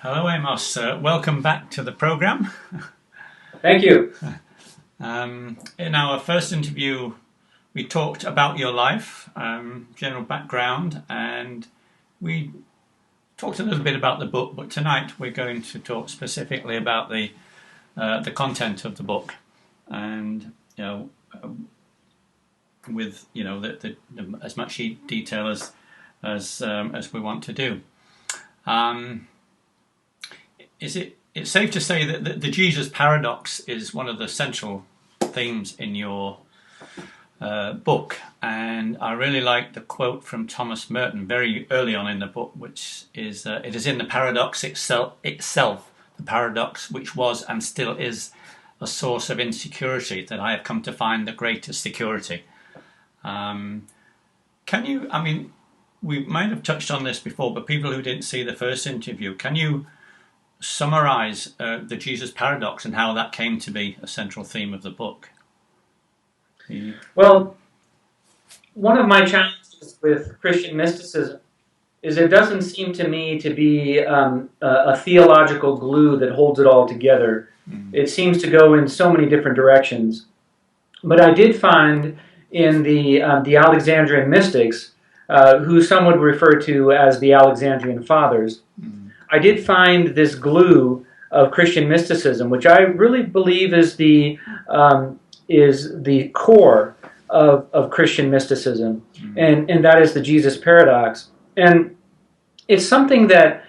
Hello, Amos. Welcome back to the program. Thank you. In our first interview, we talked about your life, general background, and we talked a little bit about the book. But tonight, we're going to talk specifically about the content of the book, and with as much detail as we want to do. It's safe to say that the Jesus paradox is one of the central themes in your book, and I really like the quote from Thomas Merton very early on in the book, which is, "It is in the paradox itself, the paradox which was and still is a source of insecurity, that I have come to find the greatest security." We might have touched on this before, but people who didn't see the first interview, can you summarize the Jesus paradox and how that came to be a central theme of the book? Well, one of my challenges with Christian mysticism is it doesn't seem to me to be a theological glue that holds it all together. It seems to go in so many different directions. But I did find in the Alexandrian mystics, who some would refer to as the Alexandrian Fathers, I did find this glue of Christian mysticism, which I really believe is the core of Christian mysticism, and that is the Jesus paradox. And it's something that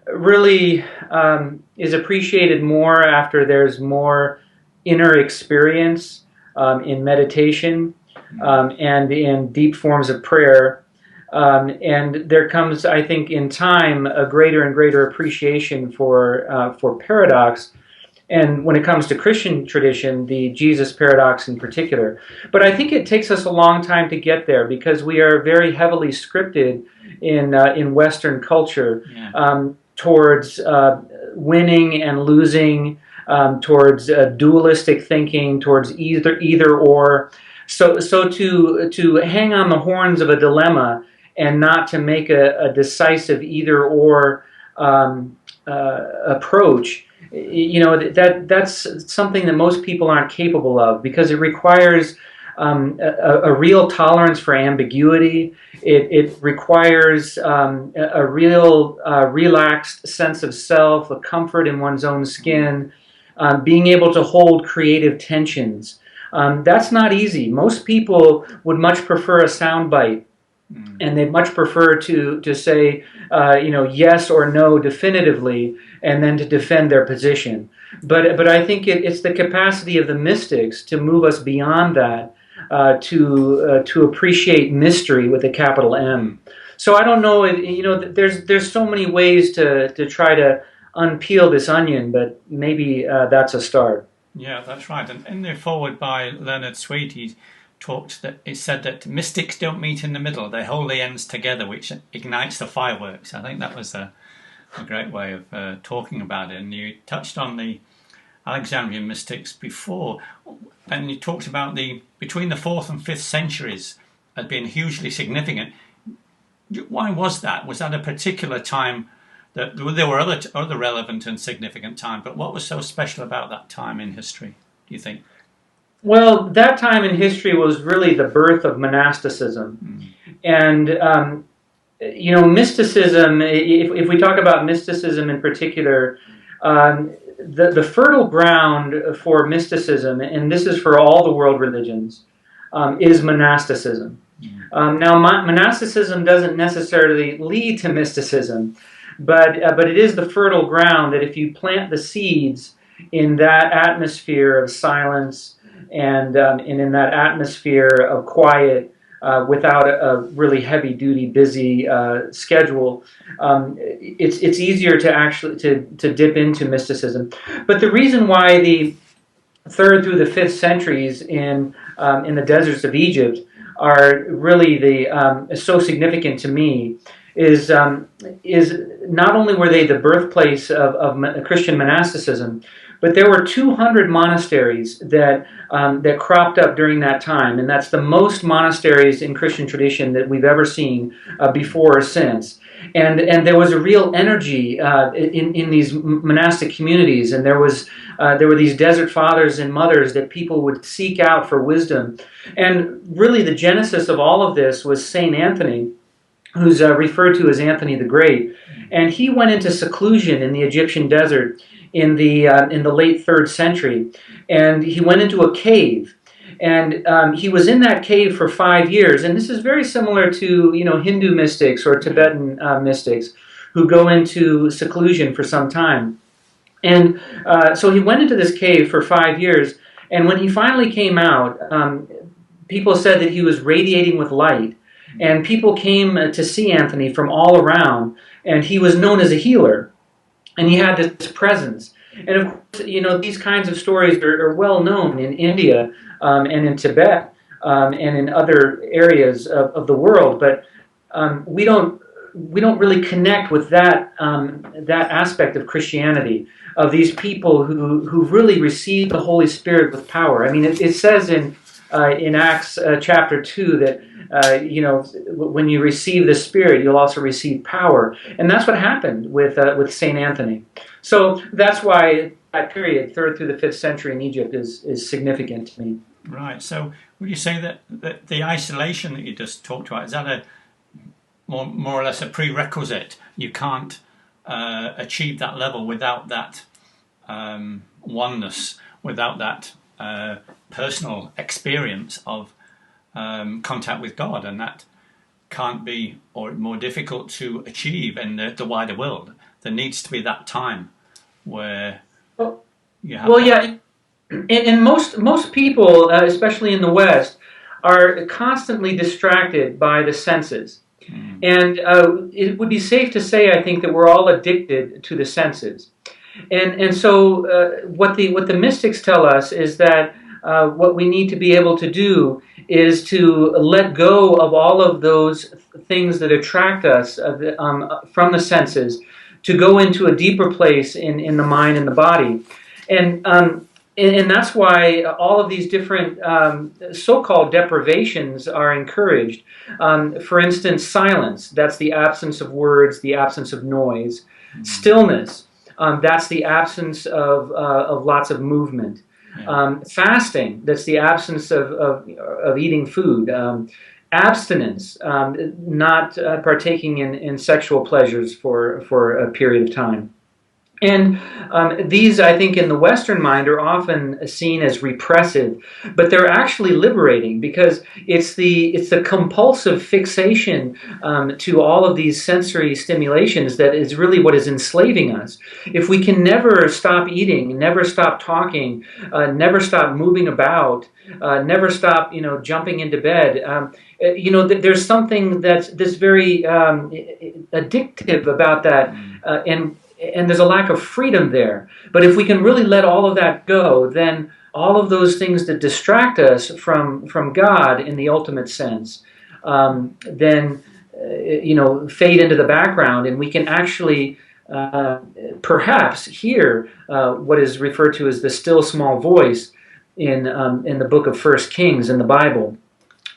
really is appreciated more after there's more inner experience in meditation and in deep forms of prayer. And there comes, I think, in time, a greater and greater appreciation for paradox, and when it comes to Christian tradition, the Jesus paradox in particular. But I think it takes us a long time to get there because we are very heavily scripted in Western culture towards winning and losing, towards dualistic thinking, towards either or. So to hang on the horns of a dilemma and not to make a decisive either-or approach, that's something that most people aren't capable of because it requires a real tolerance for ambiguity. It requires a real relaxed sense of self, a comfort in one's own skin, being able to hold creative tensions. That's not easy. Most people would much prefer a soundbite. And they'd much prefer to say, yes or no definitively, and then to defend their position. But I think it's the capacity of the mystics to move us beyond that, to appreciate mystery with a capital M. So I don't know, there's so many ways to try to unpeel this onion, but maybe that's a start. Yeah, that's right. And in the foreword by Leonard Sweet, he said that mystics don't meet in the middle; they hold the ends together, which ignites the fireworks. I think that was a great way of talking about it. And you touched on the Alexandrian mystics before, and you talked about between the 4th and 5th centuries as being hugely significant. Why was that? Was that a particular time that there were other relevant and significant times? But what was so special about that time in history, do you think? Well, that time in history was really the birth of monasticism. And, mysticism, if we talk about mysticism in particular, the fertile ground for mysticism, and this is for all the world religions, is monasticism. Now, monasticism doesn't necessarily lead to mysticism, but it is the fertile ground that if you plant the seeds in that atmosphere of silence, and in that atmosphere of quiet, without a really heavy-duty, busy schedule, it's easier to actually to dip into mysticism. But the reason why the 3rd through the 5th centuries in the deserts of Egypt are really so significant to me is not only were they the birthplace of Christian monasticism, But there were 200 monasteries that cropped up during that time, and that's the most monasteries in Christian tradition that we've ever seen before or since. And there was a real energy in these monastic communities, and there were these desert fathers and mothers that people would seek out for wisdom. And really, the genesis of all of this was Saint Anthony, who's referred to as Anthony the Great, and he went into seclusion in the Egyptian desert in the late 3rd century, and he went into a cave, and he was in that cave for 5 years. And this is very similar to Hindu mystics or Tibetan mystics who go into seclusion for some time. And so he went into this cave for 5 years, and when he finally came out, people said that he was radiating with light. And people came to see Anthony from all around, and he was known as a healer, and he had this presence. And of course, these kinds of stories are well known in India and in Tibet and in other areas of the world, but we don't really connect with that aspect of Christianity, of these people who really received the Holy Spirit with power. I mean, it says in Acts chapter 2 that when you receive the Spirit, you'll also receive power, and that's what happened with Saint Anthony. So that's why that period, 3rd through the 5th century in Egypt, is significant to me. Right. So would you say that the isolation that you just talked about, is that a more or less a prerequisite? You can't achieve that level without that oneness, without that personal experience of contact with God, and that can't be, or more difficult to achieve in the wider world. There needs to be that time where you have. Well, yeah, and most people, especially in the West, are constantly distracted by the senses, and it would be safe to say, I think, that we're all addicted to the senses, and so what the mystics tell us is that what we need to be able to do is to let go of all of those things that attract us from the senses, to go into a deeper place in the mind and the body. And that's why all of these different so-called deprivations are encouraged. For instance, silence, that's the absence of words, the absence of noise. Stillness, that's the absence of lots of movement. Fasting, that's the absence of eating food. Abstinence, not partaking in sexual pleasures for a period of time. And these, I think, in the Western mind are often seen as repressive, but they're actually liberating, because it's the compulsive fixation to all of these sensory stimulations that is really what is enslaving us. If we can never stop eating, never stop talking, never stop moving about, never stop, jumping into bed, there's something that's very addictive about that, and there's a lack of freedom there. But if we can really let all of that go, then all of those things that distract us from God in the ultimate sense, then fade into the background, and we can actually perhaps hear what is referred to as the still small voice in the book of 1 Kings in the Bible.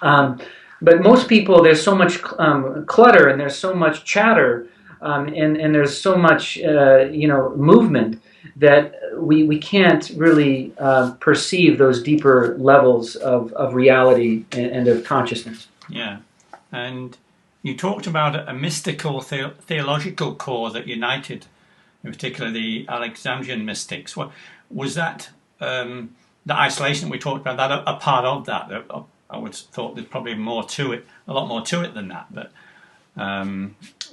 But most people, there's so much clutter, and there's so much chatter, and there's so much movement that we can't really perceive those deeper levels of reality and of consciousness. Yeah, and you talked about a mystical theological core that united, in particular, the Alexandrian mystics. What was that? The isolation we talked about, that a part of that? I would have thought there's probably more to it, a lot more to it than that, but.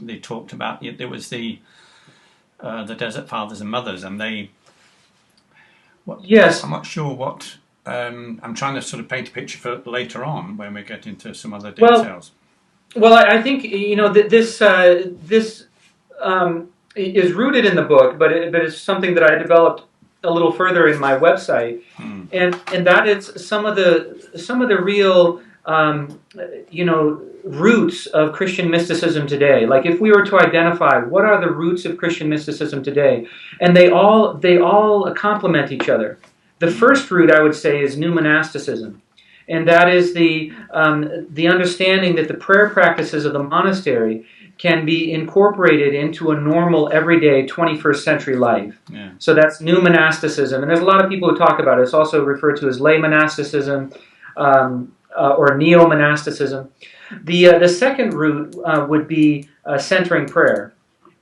They talked about there was the Desert Fathers and Mothers, and they. Yes, I'm not sure what. I'm trying to sort of paint a picture for later on when we get into some other details. Well, I think this is rooted in the book, but it's something that I developed a little further in my website, and that is some of the real roots of Christian mysticism today. Like if we were to identify what are the roots of Christian mysticism today, and they all complement each other. The first root, I would say, is new monasticism, and that is the understanding that the prayer practices of the monastery can be incorporated into a normal, everyday 21st century life. Yeah. So that's new monasticism, and there's a lot of people who talk about it. It's also referred to as lay monasticism or neo-monasticism. The second root would be centering prayer,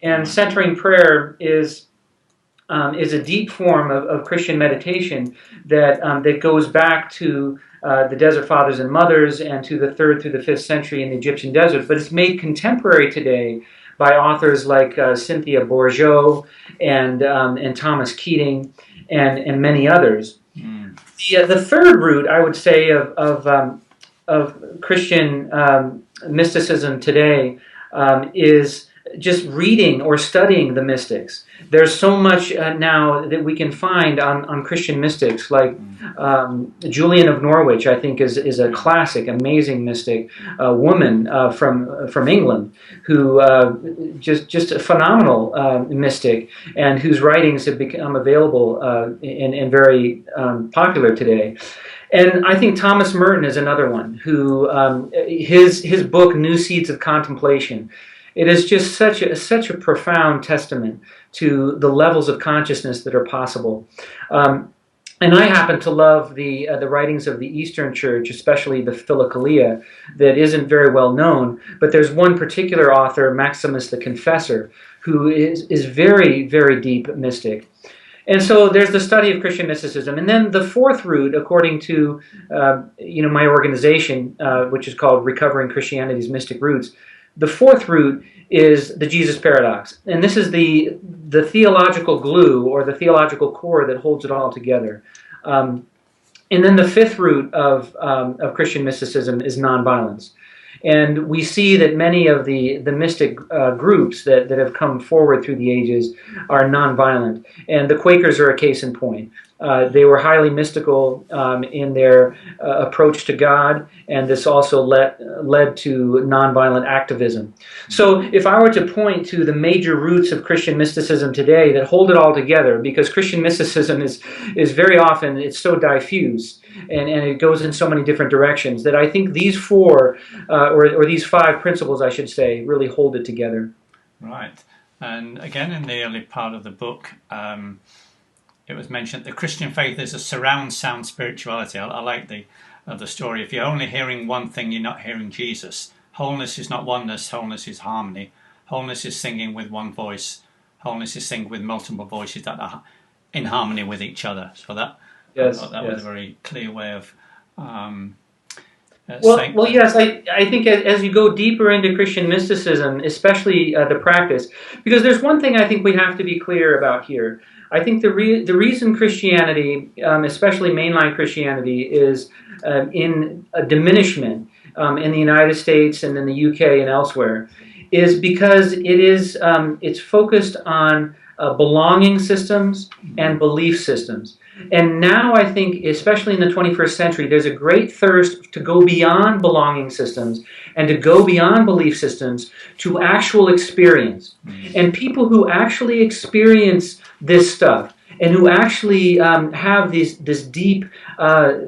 and centering prayer is a deep form of Christian meditation that goes back to the Desert Fathers and Mothers and to the 3rd through the 5th century in the Egyptian desert, but it's made contemporary today by authors like Cynthia Bourgeault and Thomas Keating and many others. Mm. The third root, I would say, of Christian mysticism today is just reading or studying the mystics. There's so much now that we can find on Christian mystics, like Julian of Norwich, I think is a classic, amazing mystic, woman from England, who just a phenomenal mystic, and whose writings have become available and very popular today. And I think Thomas Merton is another one who his book New Seeds of Contemplation. It is just such a profound testament to the levels of consciousness that are possible. And I happen to love the writings of the Eastern Church, especially the Philokalia, that isn't very well known. But there's one particular author, Maximus the Confessor, who is very, very deep mystic. And so there's the study of Christian mysticism. And then the fourth root, according to my organization, which is called Recovering Christianity's Mystic Roots, the fourth root is the Jesus paradox. And this is the theological glue or the theological core that holds it all together. And then the fifth root of Christian mysticism is nonviolence. And we see that many of the mystic groups that have come forward through the ages are nonviolent. And the Quakers are a case in point. They were highly mystical in their approach to God, and this also led to nonviolent activism. So if I were to point to the major roots of Christian mysticism today that hold it all together, because Christian mysticism is very often, it's so diffuse, and it goes in so many different directions, that I think these four, or these five principles, I should say, really hold it together. Right. And again, in the early part of the book, it was mentioned the Christian faith is a surround sound spirituality. I like the story. If you're only hearing one thing, you're not hearing Jesus. Wholeness is not oneness. Wholeness is harmony. Wholeness is singing with one voice. Wholeness is singing with multiple voices that are in harmony with each other. So that was a very clear way of saying. Well, yes, I think as you go deeper into Christian mysticism, especially the practice, because there's one thing I think we have to be clear about here. I think the reason Christianity, especially mainline Christianity, is in a diminishment in the United States and in the UK and elsewhere, is because it's focused on belonging systems and belief systems. And now I think, especially in the 21st century, there's a great thirst to go beyond belonging systems and to go beyond belief systems to actual experience. And people who actually experience this stuff and who actually have this deep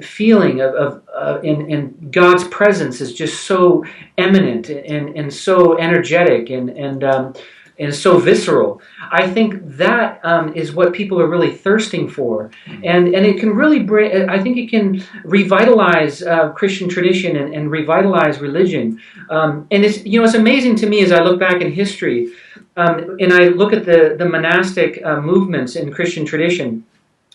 feeling of God's presence is just so eminent and so energetic and so visceral. I think that is what people are really thirsting for, and it can really bring. I think it can revitalize Christian tradition and revitalize religion. And it's amazing to me as I look back in history, and I look at the monastic movements in Christian tradition.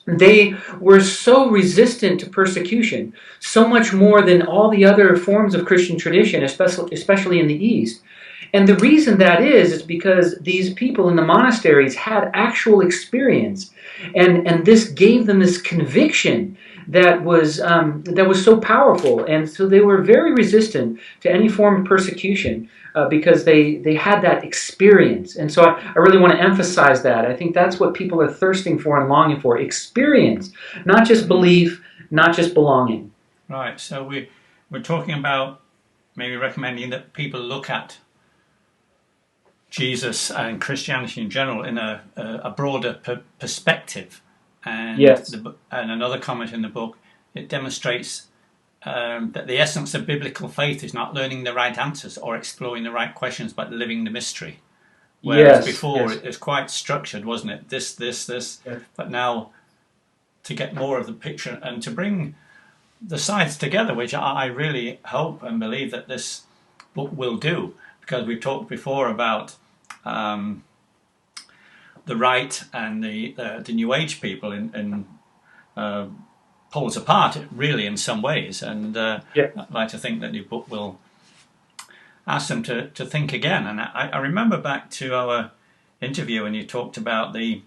They were so resistant to persecution, so much more than all the other forms of Christian tradition, especially in the East. And the reason that is because these people in the monasteries had actual experience, and this gave them this conviction that was so powerful, and so they were very resistant to any form of persecution because they had that experience. And so I really want to emphasize that. I think that's what people are thirsting for and longing for: experience, not just belief, not just belonging. Right. So we're talking about maybe recommending that people look at Jesus and Christianity in general in a broader perspective. And, Yes. and another comment in the book, it demonstrates that the essence of biblical faith is not learning the right answers or exploring the right questions, but living the mystery. Whereas before it was quite structured, wasn't it? This. Yes. But now to get more of the picture and to bring the sides together, which I really hope and believe that this book will do, because we've talked before about the right and the New Age people in poles apart, really, in some ways. And I'd like to think that the book will ask them to think again. And I remember back to our interview, and you talked about the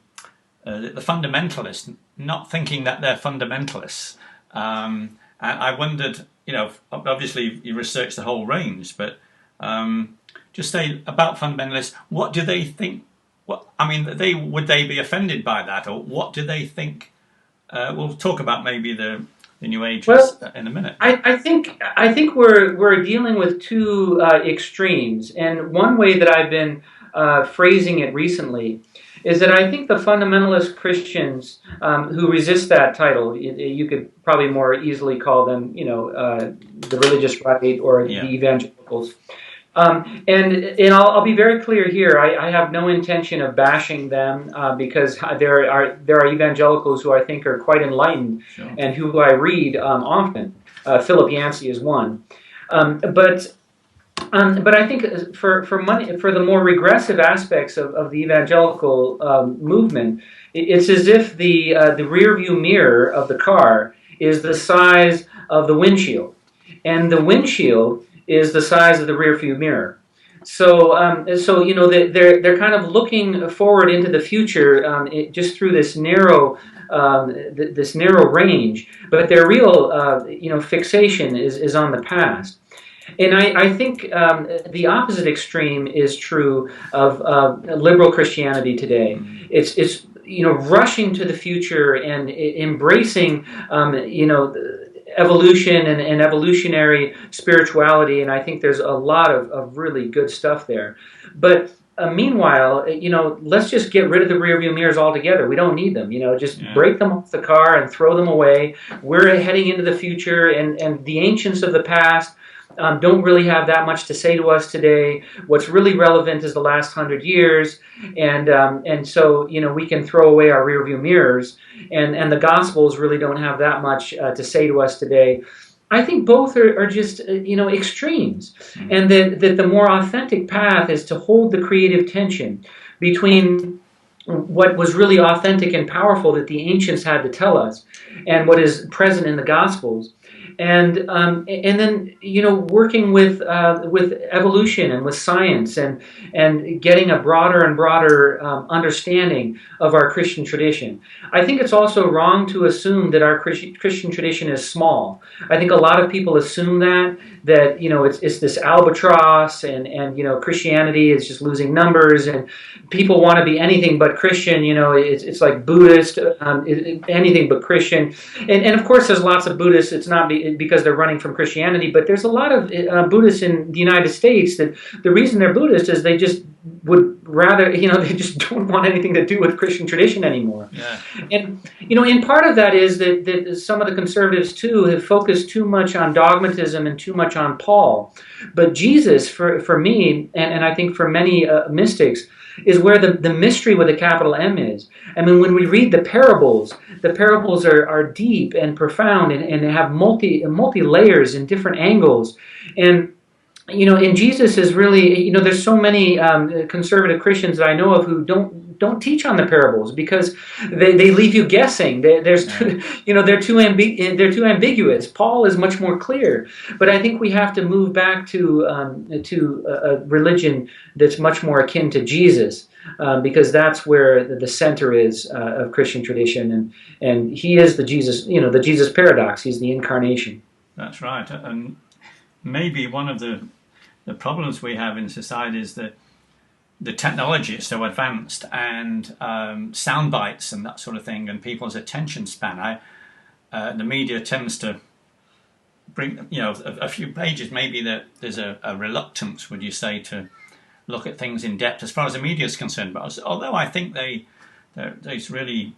fundamentalists not thinking that they're fundamentalists. And I wondered, obviously you researched the whole range, but just say about fundamentalists, what do they think? Would they be offended by that, or what do they think? We'll talk about maybe the New Agers in a minute. I think we're dealing with two extremes, and one way that I've been phrasing it recently is that I think the fundamentalist Christians who resist that title, you could probably more easily call them, the religious right or the evangelicals. And I'll be very clear here. I have no intention of bashing them because there are evangelicals who I think are quite enlightened and who I read often. Philip Yancey is one. But I think for the more regressive aspects of the evangelical movement, it's as if the rear view mirror of the car is the size of the windshield, and the windshield is the size of the rear view mirror. So they're kind of looking forward into the future just through this narrow range, but their real fixation is on the past. And I think the opposite extreme is true of liberal Christianity today. It's rushing to the future and embracing evolution and evolutionary spirituality, and I think there's a lot of really good stuff there. But meanwhile, let's just get rid of the rearview mirrors altogether. We don't need them. Just break them off the car and throw them away. We're heading into the future, and the ancients of the past don't really have that much to say to us today. What's really relevant is the last 100 years, and so we can throw away our rearview mirrors, and the Gospels really don't have that much to say to us today. I think both are just extremes, and that the more authentic path is to hold the creative tension between what was really authentic and powerful that the ancients had to tell us, and what is present in the Gospels. And then working with evolution and with science and getting a broader and broader understanding of our Christian tradition. I think it's also wrong to assume that our Christian tradition is small. I think a lot of people assume that it's this albatross and Christianity is just losing numbers and people want to be anything but Christian. It's like Buddhist, anything but Christian. And of course there's lots of Buddhists. It's not because they're running from Christianity, but there's a lot of Buddhists in the United States that the reason they're Buddhist is they just would rather, they just don't want anything to do with Christian tradition anymore. Yeah. And, in part of that is that some of the conservatives too have focused too much on dogmatism and too much on Paul. But Jesus, for me, and I think for many mystics, is where the mystery with a capital M is. I mean, when we read the parables are deep and profound and they have multi layers and different angles. And Jesus is really, there's so many conservative Christians that I know of who don't teach on the parables because they leave you guessing. They're too ambiguous. Paul is much more clear, but I think we have to move back to a religion that's much more akin to Jesus, because that's where the center is of Christian tradition, and he is the Jesus paradox. He's the incarnation. That's right, and maybe one of the problems we have in society is that the technology is so advanced, and sound bites and that sort of thing, and people's attention span. The media tends to bring, a few pages, maybe there's a reluctance, would you say, to look at things in depth as far as the media is concerned. But although I think there's really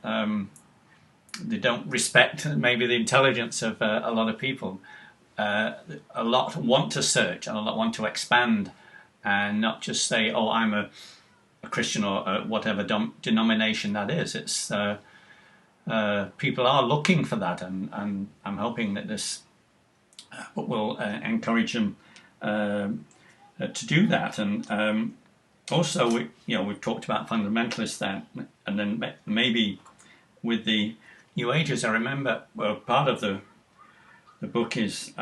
they don't respect maybe the intelligence of a lot of people. A lot want to search and a lot want to expand, and not just say, "Oh, I'm a Christian," or whatever denomination that is. It's people are looking for that, and I'm hoping that this will encourage them to do that. And also, we've talked about fundamentalists there, and then maybe with the New Ages. I remember, part of the book is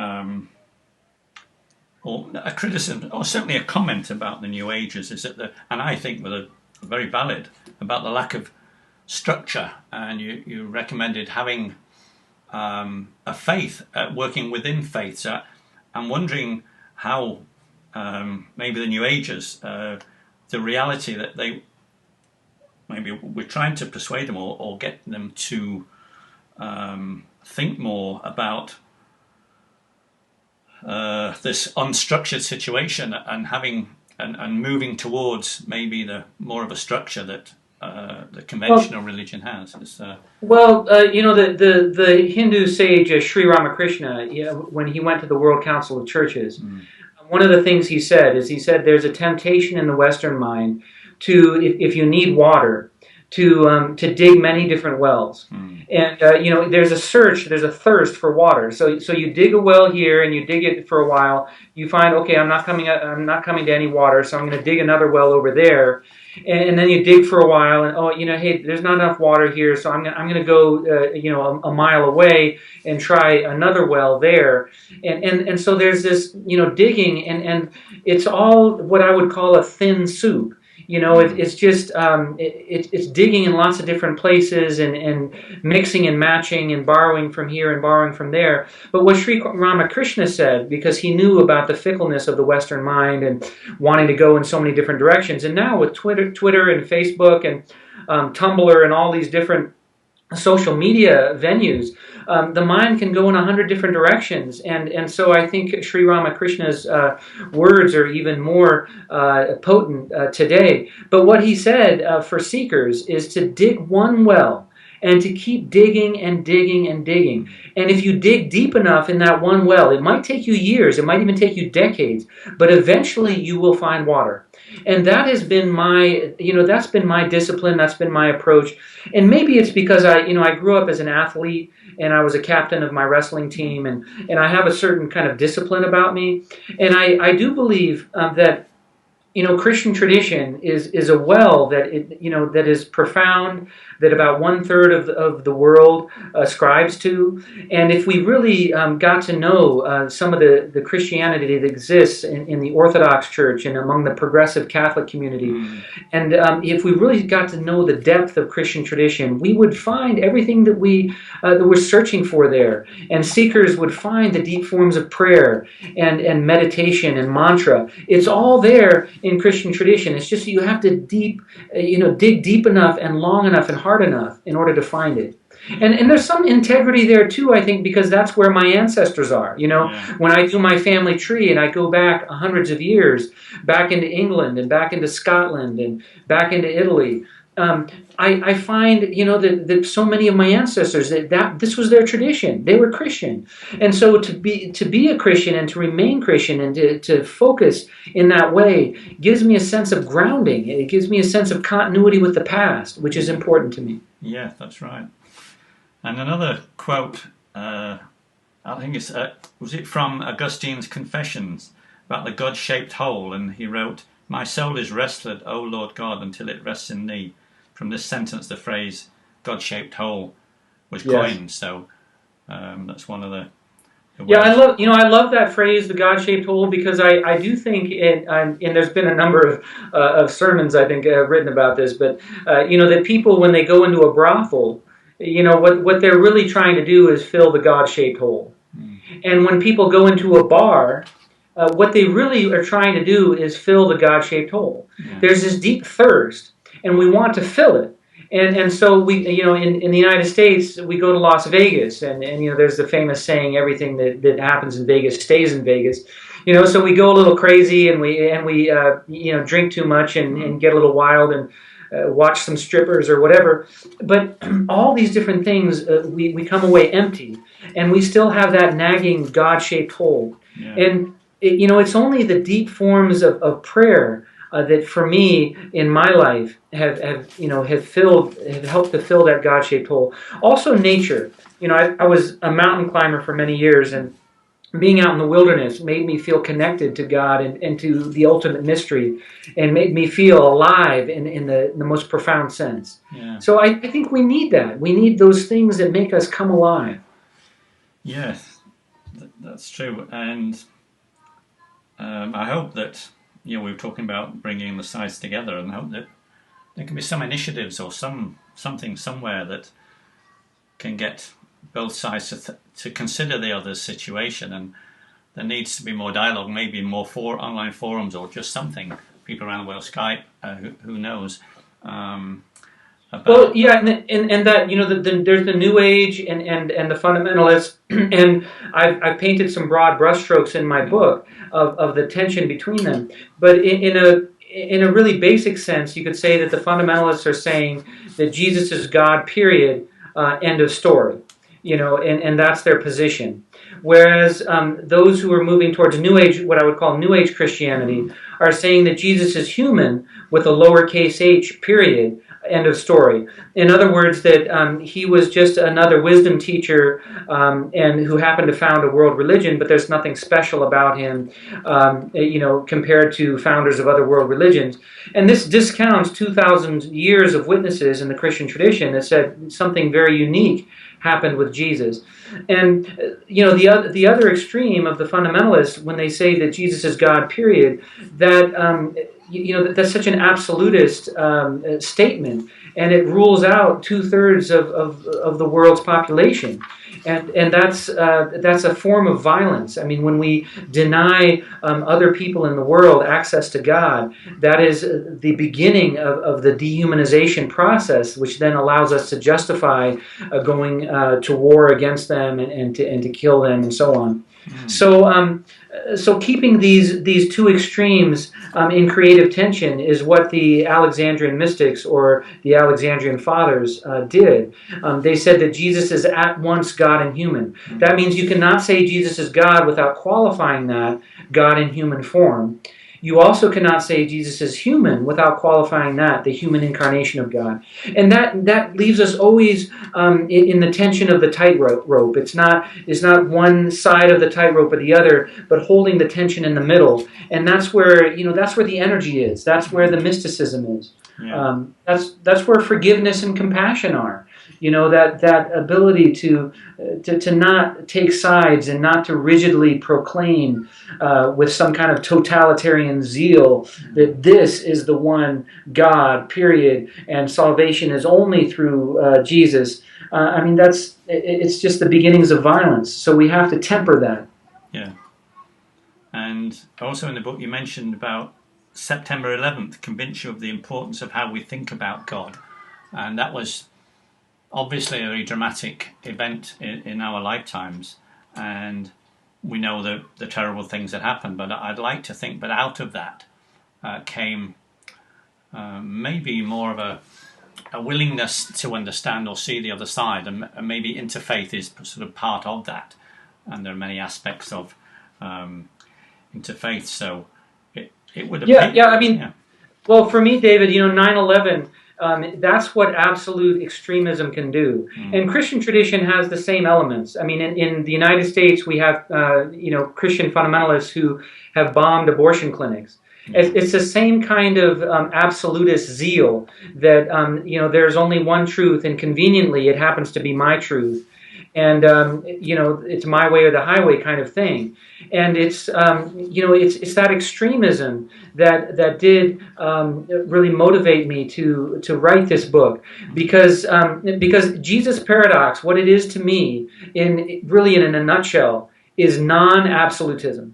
or a criticism, or certainly a comment about the New Ages, is that and I think were very valid, about the lack of structure, and you recommended having a faith, working within faith. So I'm wondering how maybe the New Ages, the reality that maybe we're trying to persuade them or get them to think more about this unstructured situation, and having and moving towards maybe the more of a structure that the conventional religion has. The Hindu sage Sri Ramakrishna, when he went to the World Council of Churches, one of the things he said there's a temptation in the Western mind to, if you need water, to dig many different wells. And there's a thirst for water. So you dig a well here and you dig it for a while. You find, okay, I'm not coming to any water, so I'm going to dig another well over there. And then you dig for a while, and hey, there's not enough water here, so I'm going to go a mile away and try another well there. And so there's this digging, and it's all what I would call a thin soup. It's just it's digging in lots of different places and mixing and matching and borrowing from here and borrowing from there. But what Sri Ramakrishna said, because he knew about the fickleness of the Western mind and wanting to go in so many different directions, and now with Twitter and Facebook and Tumblr and all these different social media venues, the mind can go in 100 different directions, and so I think Sri Ramakrishna's words are even more potent today. But what he said for seekers is to dig one well and to keep digging and digging and digging. And if you dig deep enough in that one well, it might take you years, it might even take you decades, but eventually you will find water. And that has been my, that's been my discipline, that's been my approach. And maybe it's because I grew up as an athlete, and I was a captain of my wrestling team, and I have a certain kind of discipline about me. And I do believe that Christian tradition is a well that that is profound, that about 1/3 of the world ascribes to. And if we really got to know some of the Christianity that exists in the Orthodox Church and among the progressive Catholic community, and if we really got to know the depth of Christian tradition, we would find everything that we're searching for there. And seekers would find the deep forms of prayer and meditation and mantra. It's all there in Christian tradition. It's just you have to dig deep enough and long enough and hard enough in order to find it. And there's some integrity there too, I think, because that's where my ancestors are. When I do my family tree and I go back hundreds of years, back into England and back into Scotland and back into Italy, I find that so many of my ancestors that this was their tradition. They were Christian, and so to be a Christian and to remain Christian and to focus in that way gives me a sense of grounding. It gives me a sense of continuity with the past, which is important to me. Yeah, that's right. And another quote, I think it's was it from Augustine's Confessions about the God-shaped hole, and he wrote, "My soul is rested, O Lord God, until it rests in thee." From this sentence, the phrase "God-shaped hole" was coined. So that's one of the yeah, I love that phrase, the God-shaped hole, because I do think and there's been a number of sermons I think written about this, but that people, when they go into a brothel, what they're really trying to do is fill the God-shaped hole. And when people go into a bar, what they really are trying to do is fill the God-shaped hole. There's this deep thirst, and we want to fill it. And so we, in the United States, we go to Las Vegas, and there's the famous saying, everything that happens in Vegas stays in Vegas. So we go a little crazy, and we drink too much and get a little wild and watch some strippers or whatever. But all these different things, we come away empty, and we still have that nagging God-shaped hole. Yeah. And it's only the deep forms of prayer that, for me, in my life, have helped to fill that God-shaped hole. Also, nature. I was a mountain climber for many years, and being out in the wilderness made me feel connected to God and to the ultimate mystery, and made me feel alive in the most profound sense. Yeah. So I think we need that. We need those things that make us come alive. Yes, that's true. And I hope that, we were talking about bringing the sides together, and I hope that there can be some initiatives or something somewhere that can get both sides to consider the other's situation. And there needs to be more dialogue, maybe more online forums, or just something. People around the world, Skype, who knows. Well, yeah, and that there's the New Age and the Fundamentalists, and I've painted some broad brushstrokes in my book of the tension between them. But in a really basic sense, you could say that the Fundamentalists are saying that Jesus is God, period, end of story. And that's their position. Whereas those who are moving towards New Age, what I would call New Age Christianity, are saying that Jesus is human with a lowercase h, period, end of story. In other words, that he was just another wisdom teacher and who happened to found a world religion, but there's nothing special about him, compared to founders of other world religions. And this discounts 2,000 years of witnesses in the Christian tradition that said something very unique happened with Jesus. And the other extreme of the fundamentalists, when they say that Jesus is God, period, that's such an absolutist statement, and it rules out 2/3 of the world's population, and that's a form of violence. I mean, when we deny other people in the world access to God, that is the beginning of the dehumanization process, which then allows us to justify going to war against them and to kill them and so on. So keeping these two extremes in creative tension is what the Alexandrian mystics or the Alexandrian fathers did. They said that Jesus is at once God and human. That means you cannot say Jesus is God without qualifying that God in human form. You also cannot say Jesus is human without qualifying that, the human incarnation of God. And that leaves us always in the tension of the tightrope. It's not one side of the tightrope or the other, but holding the tension in the middle. And that's where the energy is. That's where the mysticism is. Yeah. That's where forgiveness and compassion are. That ability to not take sides and not to rigidly proclaim with some kind of totalitarian zeal that this is the one God, period, and salvation is only through Jesus. It's just the beginnings of violence. So we have to temper that. Yeah. And also in the book you mentioned about September 11th, convince you of the importance of how we think about God. And that was obviously a very dramatic event in our lifetimes, and we know the terrible things that happened, but I'd like to think that out of that came maybe more of a willingness to understand or see the other side, and maybe interfaith is sort of part of that, and there are many aspects of interfaith, so it would appear. Well, for me, David, 9/11, that's what absolute extremism can do. And Christian tradition has the same elements. I mean, in the United States, we have, Christian fundamentalists who have bombed abortion clinics. It's the same kind of absolutist zeal that, there's only one truth, and conveniently it happens to be my truth. And, it's my way or the highway kind of thing. And it's that extremism that did really motivate me to write this book, because Jesus' paradox, what it is to me, in a nutshell, is non-absolutism.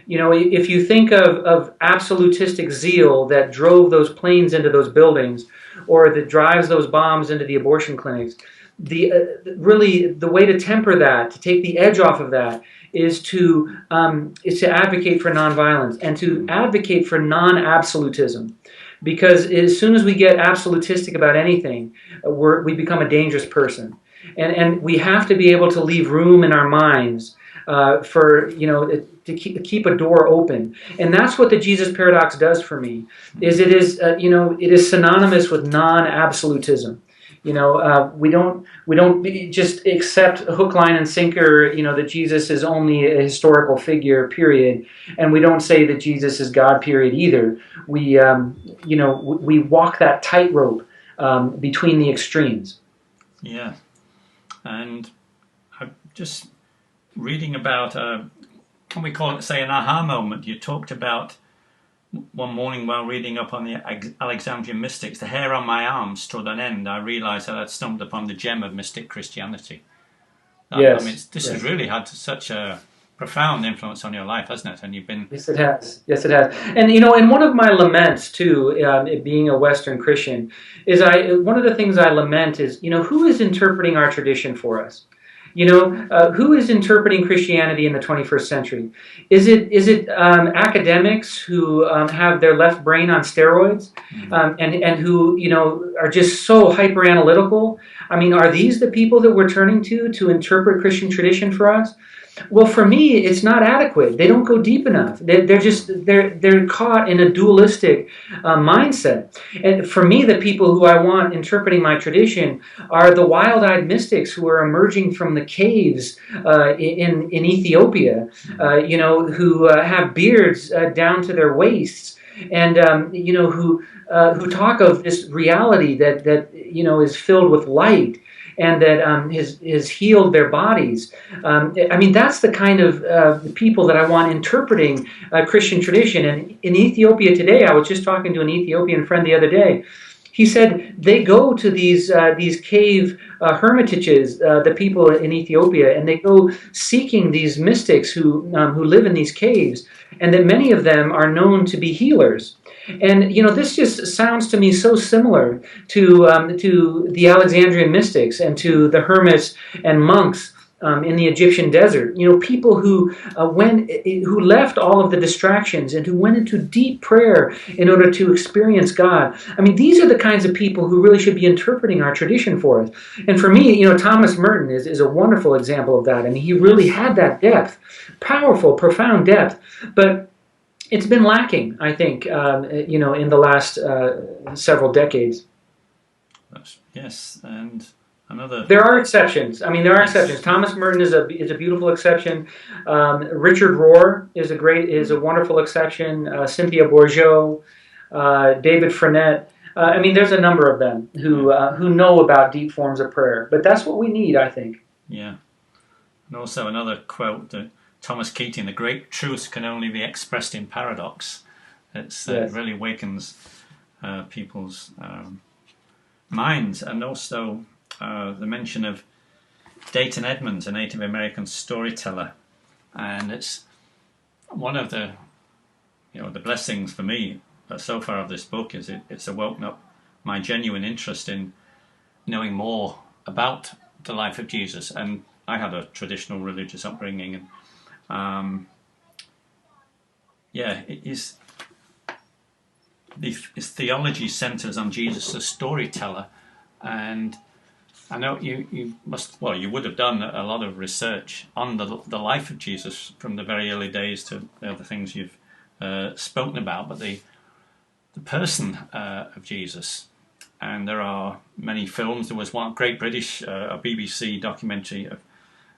If you think of absolutistic zeal that drove those planes into those buildings, or that drives those bombs into the abortion clinics. Really the way to temper that, to take the edge off of that, is to advocate for nonviolence and to advocate for non-absolutism. Because as soon as we get absolutistic about anything, we become a dangerous person. And we have to be able to leave room in our minds for, to keep a door open. And that's what the Jesus paradox does for me, is it is synonymous with non-absolutism. We don't just accept hook, line, and sinker, that Jesus is only a historical figure, period. And we don't say that Jesus is God, period, either. We walk that tightrope between the extremes. Yeah. And I'm just reading about, can we call it, say, an aha moment? You talked about one morning while reading up on the Alexandrian mystics, the hair on my arm stood on end. I realised that I'd stumbled upon the gem of mystic Christianity. Yes. I mean, this has really had such a profound influence on your life, hasn't it? And you've been... Yes, it has. Yes, it has. And, and one of my laments, too, being a Western Christian, is one of the things I lament is, who is interpreting our tradition for us? Who is interpreting Christianity in the 21st century? Is it academics who have their left brain on steroids, and who are just so hyper analytical? I mean, are these the people that we're turning to interpret Christian tradition for us? Well, for me, it's not adequate. They don't go deep enough. They're caught in a dualistic mindset. And for me, the people who I want interpreting my tradition are the wild-eyed mystics who are emerging from the caves in Ethiopia, who have beards down to their waists, and who talk of this reality that is filled with light, and that has healed their bodies. I mean, that's the kind of people that I want interpreting Christian tradition. And in Ethiopia today, I was just talking to an Ethiopian friend the other day. He said they go to these cave hermitages, the people in Ethiopia, and they go seeking these mystics who live in these caves, and that many of them are known to be healers. And this just sounds to me so similar to the Alexandrian mystics and to the hermits and monks in the Egyptian desert. People who left all of the distractions and who went into deep prayer in order to experience God. I mean, these are the kinds of people who really should be interpreting our tradition for us. And for me, Thomas Merton is a wonderful example of that. I mean, he really had that depth, powerful, profound depth, but it's been lacking, I think, in the last several decades. Yes, and another... There are exceptions. I mean, there are exceptions. Thomas Merton is a beautiful exception. Richard Rohr is a wonderful exception. Cynthia Bourgeot, David Frenette. I mean, there's a number of them who know about deep forms of prayer. But that's what we need, I think. Yeah. And also another quote that Thomas Keating, the great truth can only be expressed in paradox. It really awakens people's minds. And also the mention of Dayton Edmonds, a Native American storyteller. And it's one of the blessings for me so far of this book is it's awoken up my genuine interest in knowing more about the life of Jesus. And I had a traditional religious upbringing, and his theology centers on Jesus as storyteller, and I know you would have done a lot of research on the life of Jesus from the very early days to the things you've spoken about, but the person of Jesus. And there are many films. There was one great British, a BBC documentary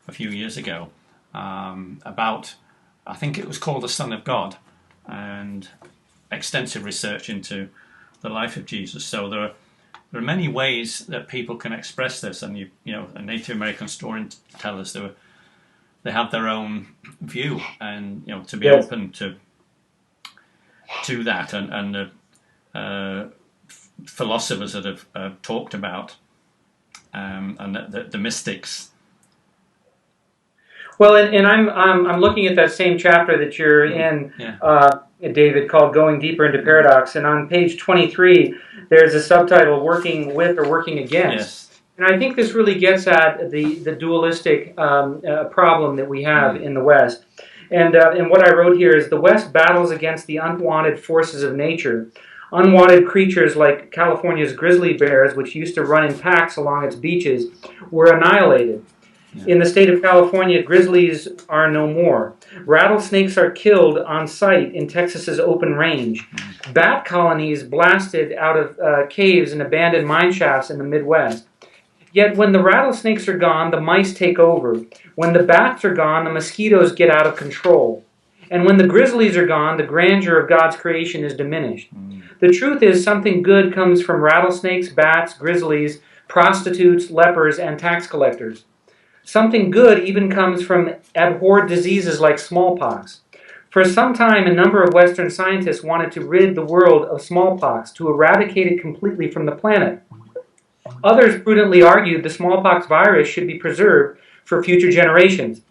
a few years ago about, I think it was called The Son of God, and extensive research into the life of Jesus. So there are many ways that people can express this, and a Native American storytellers, they have their own view, and to be open to that, and philosophers that have talked about and the mystics. Well, and I'm looking at that same chapter that you're in, David, called "Going Deeper into Paradox," and on page 23, there's a subtitle "Working with or Working Against." Yes. And I think this really gets at the dualistic problem that we have in the West. And what I wrote here is the West battles against the unwanted forces of nature. Unwanted creatures like California's grizzly bears, which used to run in packs along its beaches, were annihilated. In the state of California, grizzlies are no more. Rattlesnakes are killed on sight in Texas's open range. Bat colonies blasted out of caves and abandoned mine shafts in the Midwest. Yet when the rattlesnakes are gone, the mice take over. When the bats are gone, the mosquitoes get out of control. And when the grizzlies are gone, the grandeur of God's creation is diminished. The truth is, something good comes from rattlesnakes, bats, grizzlies, prostitutes, lepers, and tax collectors. Something good even comes from abhorred diseases like smallpox. For some time, a number of Western scientists wanted to rid the world of smallpox, to eradicate it completely from the planet. Others prudently argued the smallpox virus should be preserved for future generations.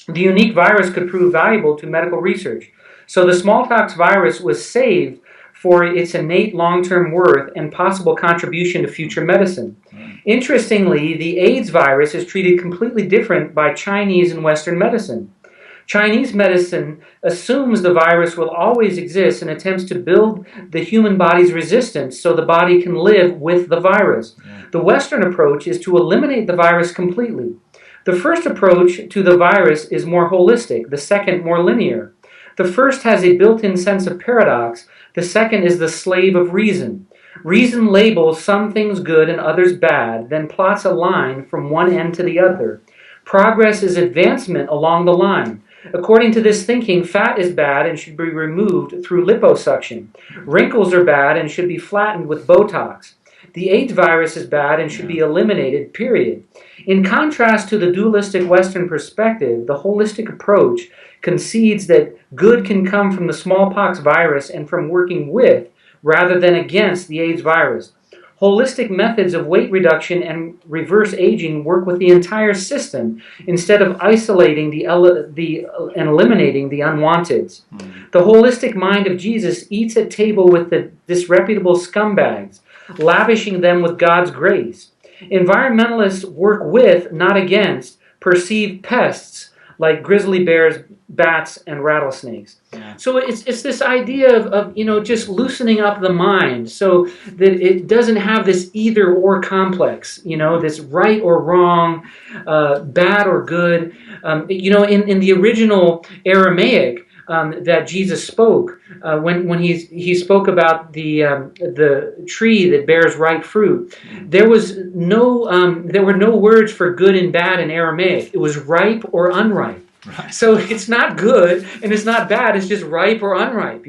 The unique virus could prove valuable to medical research. So the smallpox virus was saved for its innate long-term worth and possible contribution to future medicine. Interestingly, the AIDS virus is treated completely different by Chinese and Western medicine. Chinese medicine assumes the virus will always exist and attempts to build the human body's resistance so the body can live with the virus. The Western approach is to eliminate the virus completely. The first approach to the virus is more holistic, the second more linear. The first has a built-in sense of paradox, the second is the slave of reason. Reason labels some things good and others bad, then plots a line from one end to the other. Progress is advancement along the line. According to this thinking, fat is bad and should be removed through liposuction. Wrinkles are bad and should be flattened with Botox. The AIDS virus is bad and should be eliminated, period. In contrast to the dualistic Western perspective, the holistic approach concedes that good can come from the smallpox virus and from working with rather than against the AIDS virus. Holistic methods of weight reduction and reverse aging work with the entire system instead of isolating and eliminating the unwanteds. The holistic mind of Jesus eats at table with the disreputable scumbags, lavishing them with God's grace. Environmentalists work with, not against, perceived pests like grizzly bears, bats, and rattlesnakes. So it's this idea of just loosening up the mind so that it doesn't have this either or complex, this right or wrong, bad or good. In the original Aramaic that Jesus spoke, when he spoke about the tree that bears ripe fruit, there were no words for good and bad in Aramaic. It was ripe or unripe. Right. So it's not good and it's not bad. It's just ripe or unripe,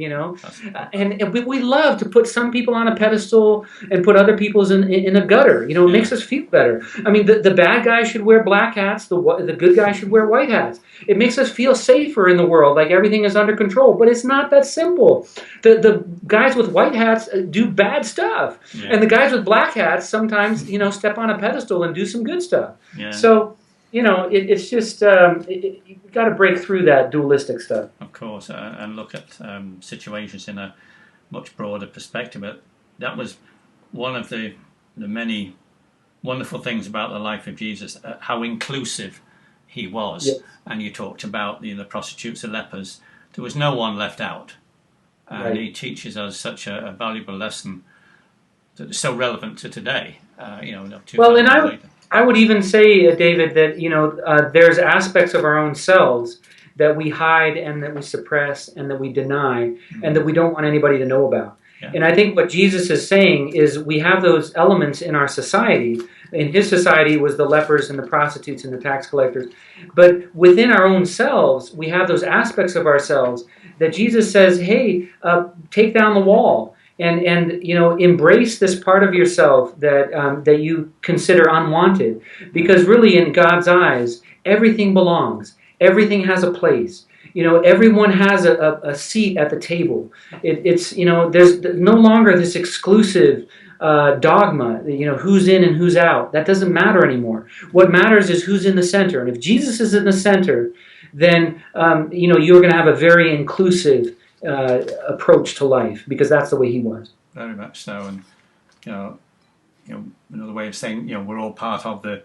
And we love to put some people on a pedestal and put other people's in a gutter. It makes us feel better. I mean, the bad guy should wear black hats. The good guy should wear white hats. It makes us feel safer in the world, like everything is under control. But it's not that simple. The guys with white hats do bad stuff, and the guys with black hats sometimes, step on a pedestal and do some good stuff. Yeah. So. It's just, you've got to break through that dualistic stuff. Of course, and look at situations in a much broader perspective. But that was one of the many wonderful things about the life of Jesus, how inclusive he was. Yes. And you talked about the prostitutes and lepers. There was no one left out. And right. He teaches us such a valuable lesson that is so relevant to today. I would even say, David, that there's aspects of our own selves that we hide and that we suppress and that we deny and that we don't want anybody to know about. Yeah. And I think what Jesus is saying is we have those elements in our society. In his society was the lepers and the prostitutes and the tax collectors. But within our own selves, we have those aspects of ourselves that Jesus says, hey, take down the wall. And embrace this part of yourself that you consider unwanted, because really in God's eyes everything belongs, everything has a place. Everyone has a seat at the table. There's no longer this exclusive dogma, who's in and who's out. That doesn't matter anymore. What matters is who's in the center. And if Jesus is in the center, then you're going to have a very inclusive approach to life, because that's the way he was. Very much so. And another way of saying, we're all part of the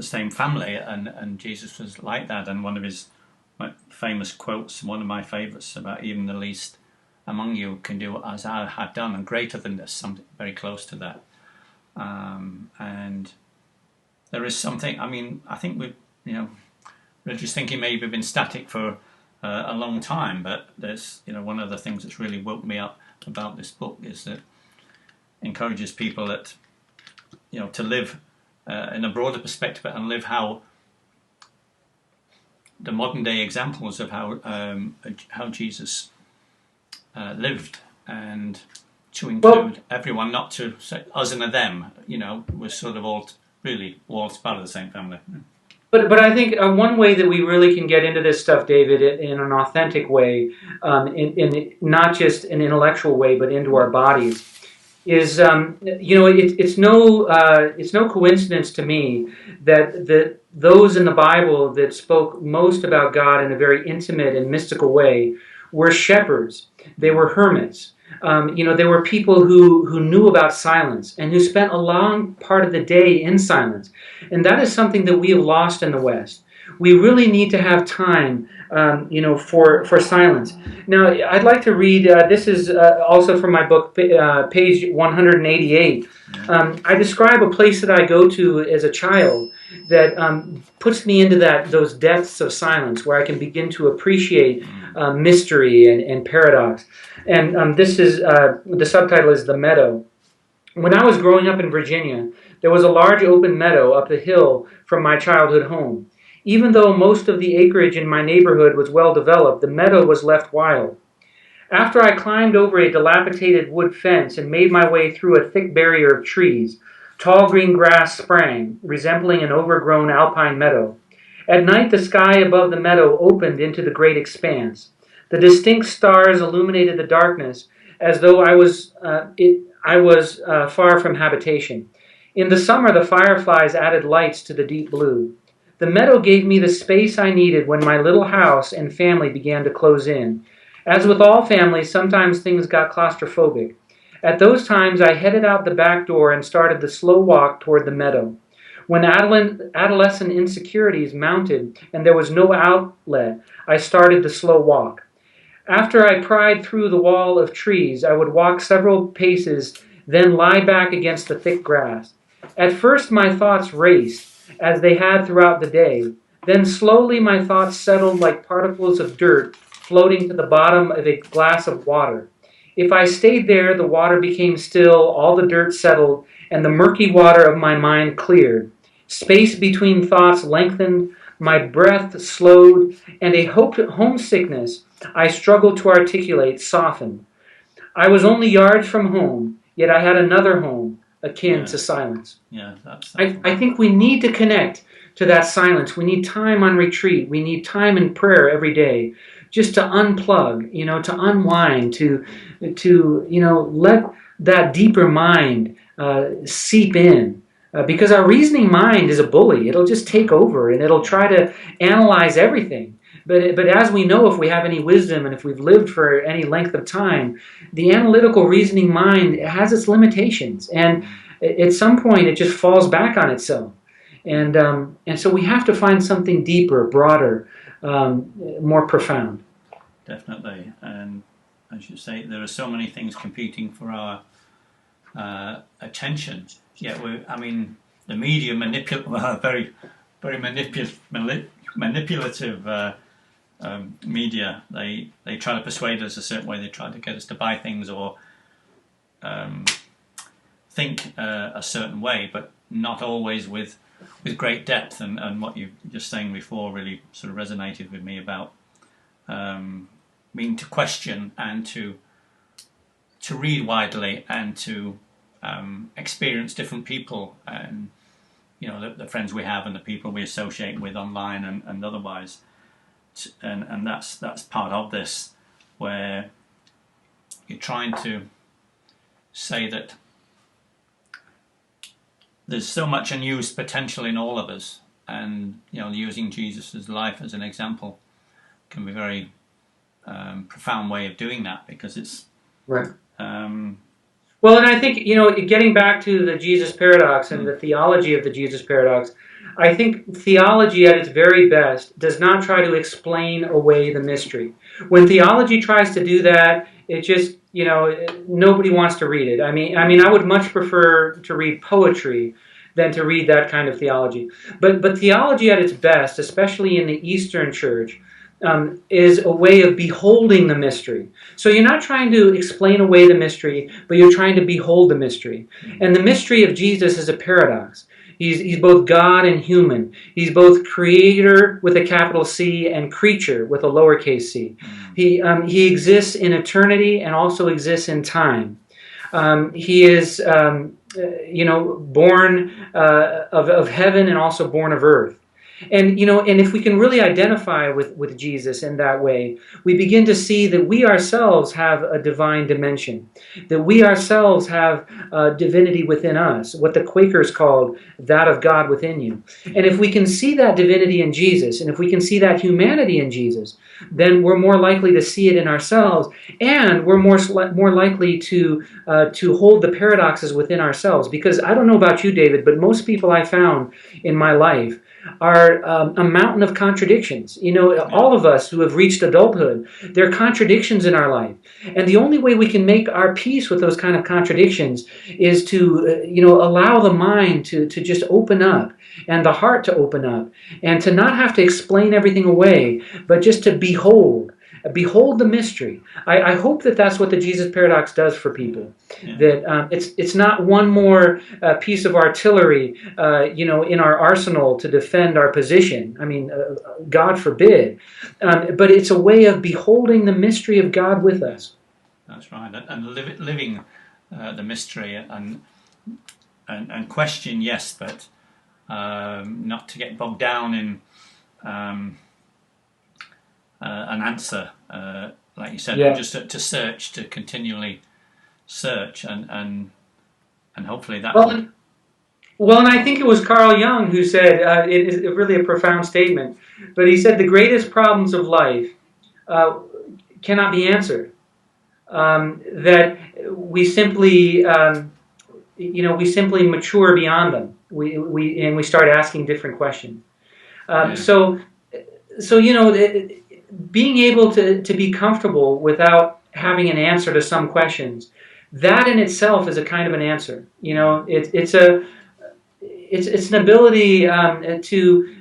same family, and Jesus was like that. And one of his famous quotes, one of my favourites, about even the least among you can do as I have done, and greater than this, something very close to that. And there is something, I think we're just thinking maybe we've been static for a long time, but there's, one of the things that's really woke me up about this book is that it encourages people that, to live in a broader perspective and live how the modern day examples of how Jesus lived, and to include everyone, not to say us and a them. We're sort of all part of the same family. But I think one way that we really can get into this stuff, David, in an authentic way, in not just an intellectual way, but into our bodies, is it's no coincidence to me that those in the Bible that spoke most about God in a very intimate and mystical way were shepherds. They were hermits. They were people who knew about silence and who spent a long part of the day in silence. And that is something that we have lost in the West. We really need to have time, for silence. Now, I'd like to read, this is also from my book, page 188. I describe a place that I go to as a child that puts me into those depths of silence where I can begin to appreciate mystery and paradox. And this is, the subtitle is The Meadow. When I was growing up in Virginia, there was a large open meadow up the hill from my childhood home. Even though most of the acreage in my neighborhood was well developed, the meadow was left wild. After I climbed over a dilapidated wood fence and made my way through a thick barrier of trees, tall green grass sprang, resembling an overgrown alpine meadow. At night, the sky above the meadow opened into the great expanse. The distinct stars illuminated the darkness as though I was far from habitation. In the summer, the fireflies added lights to the deep blue. The meadow gave me the space I needed when my little house and family began to close in. As with all families, sometimes things got claustrophobic. At those times, I headed out the back door and started the slow walk toward the meadow. When adolescent insecurities mounted and there was no outlet, I started the slow walk. After I pried through the wall of trees, I would walk several paces, then lie back against the thick grass. At first, my thoughts raced, as they had throughout the day. Then slowly my thoughts settled like particles of dirt floating to the bottom of a glass of water. If I stayed there, the water became still, all the dirt settled, and the murky water of my mind cleared. Space between thoughts lengthened, my breath slowed, and a homesickness I struggled to articulate softened. I was only yards from home, yet I had another home, akin to silence. Yeah, that's I think we need to connect to that silence. We need time on retreat. We need time in prayer every day, just to unplug, to unwind, to let that deeper mind seep in. Because our reasoning mind is a bully. It'll just take over and it'll try to analyze everything. But as we know, if we have any wisdom and if we've lived for any length of time, the analytical reasoning mind has its limitations. And at some point, it just falls back on itself. And so we have to find something deeper, broader, more profound. Definitely. And as you say, there are so many things competing for our attention. Yet the media very, very manipulative media. They try to persuade us a certain way. They try to get us to buy things or think a certain way, but not always with great depth. And what you were just saying before really sort of resonated with me about meaning to question and to read widely and to experience different people and the friends we have and the people we associate with online and otherwise, and that's part of this, where you're trying to say that there's so much unused potential in all of us, and using Jesus' life as an example can be a very profound way of doing that, because it's right. Well, and I think, getting back to the Jesus paradox and the theology of the Jesus paradox, I think theology at its very best does not try to explain away the mystery. When theology tries to do that, it just, nobody wants to read it. I mean, I would much prefer to read poetry than to read that kind of theology. But theology at its best, especially in the Eastern Church, is a way of beholding the mystery. So you're not trying to explain away the mystery, but you're trying to behold the mystery. And the mystery of Jesus is a paradox. He's both God and human. He's both creator with a capital C and creature with a lowercase c. He exists in eternity and also exists in time. He is, born of heaven and also born of earth. And if we can really identify with Jesus in that way, we begin to see that we ourselves have a divine dimension, that we ourselves have divinity within us, what the Quakers called that of God within you. And if we can see that divinity in Jesus, and if we can see that humanity in Jesus, then we're more likely to see it in ourselves, and we're more likely to hold the paradoxes within ourselves. Because I don't know about you, David, but most people I found in my life are a mountain of contradictions. All of us who have reached adulthood, there are contradictions in our life. And the only way we can make our peace with those kind of contradictions is to, allow the mind to just open up, and the heart to open up, and to not have to explain everything away, but just to behold the mystery. I hope that that's what the Jesus paradox does for people. Yeah. That it's not one more piece of artillery, in our arsenal to defend our position. I mean, God forbid. But it's a way of beholding the mystery of God with us. That's right, and living the mystery and question, yes, but not to get bogged down in an answer, like you said, yeah. Just to search, to continually search, and hopefully that. Well, and I think it was Carl Jung who said, it is really a profound statement, but he said the greatest problems of life cannot be answered. That we simply, we simply mature beyond them. We start asking different questions. Yeah. So being able to be comfortable without having an answer to some questions, that in itself is a kind of an answer. It's an ability to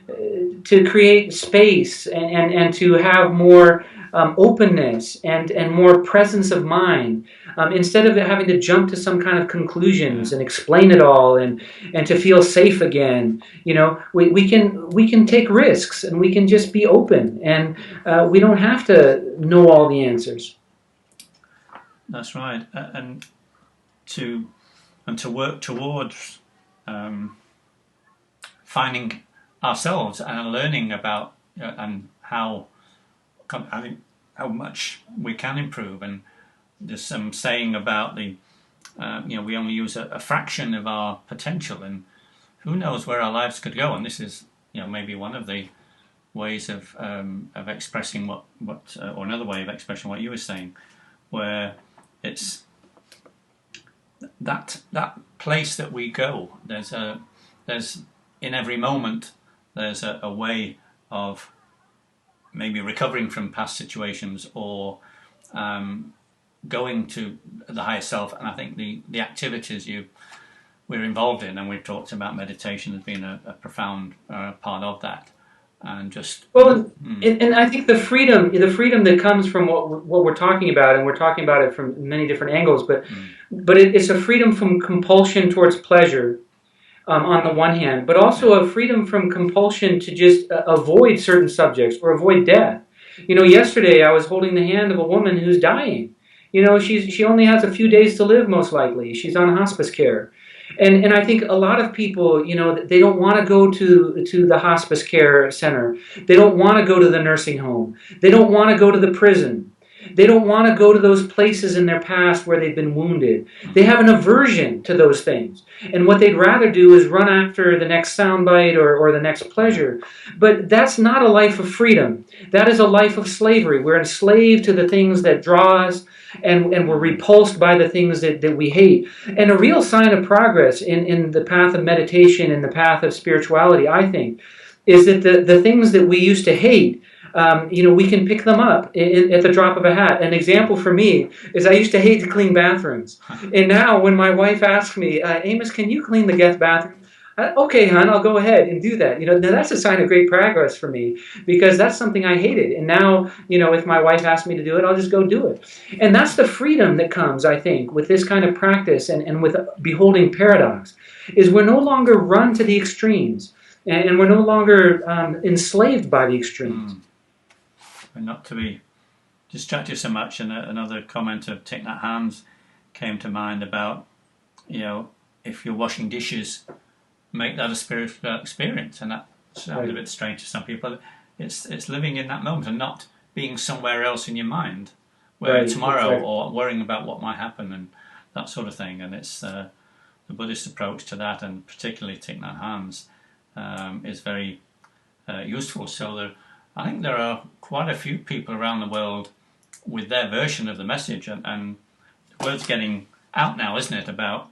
create space and to have more openness and more presence of mind, instead of having to jump to some kind of conclusions and explain it all and to feel safe again. We can take risks, and we can just be open, and we don't have to know all the answers. That's right, and to work towards finding ourselves and learning about and how much we can improve. And there's some saying about we only use a fraction of our potential, and who knows where our lives could go. And this is maybe one of the ways of expressing what or another way of expressing what you were saying, where it's that place that we go. There's in every moment there's a way of maybe recovering from past situations, or going to the higher self. And I think the activities we're involved in, and we've talked about meditation as being a profound part of that. And just and I think the freedom that comes from what we're talking about, and we're talking about it from many different angles, but it's a freedom from compulsion towards pleasure, on the one hand, but also a freedom from compulsion to just avoid certain subjects or avoid death. Yesterday I was holding the hand of a woman who's dying. She only has a few days to live, most likely. She's on hospice care. And I think a lot of people, they don't want to go to the hospice care center. They don't want to go to the nursing home. They don't want to go to the prison. They don't want to go to those places in their past where they've been wounded. They have an aversion to those things. And what they'd rather do is run after the next soundbite or the next pleasure. But that's not a life of freedom. That is a life of slavery. We're enslaved to the things that draw us, and we're repulsed by the things that we hate. And a real sign of progress in the path of meditation, in the path of spirituality, I think, is that the things that we used to hate, we can pick them up at the drop of a hat. An example for me is I used to hate to clean bathrooms. And now when my wife asks me, Amos, can you clean the guest bathroom? Okay, hon, I'll go ahead and do that. Now that's a sign of great progress for me, because that's something I hated. And now, if my wife asks me to do it, I'll just go do it. And that's the freedom that comes, I think, with this kind of practice and with beholding paradox, is we're no longer run to the extremes, and we're no longer enslaved by the extremes. And not to be distracted so much. And another comment of Thich Nhat Hanh's came to mind about, if you're washing dishes, make that a spiritual experience. And that sounds a bit strange to some people. It's living in that moment and not being somewhere else in your mind, where tomorrow or worrying about what might happen and that sort of thing. And it's the Buddhist approach to that, and particularly Thich Nhat Hanh's, is very useful. So I think there are quite a few people around the world with their version of the message, and the word's getting out now, isn't it? About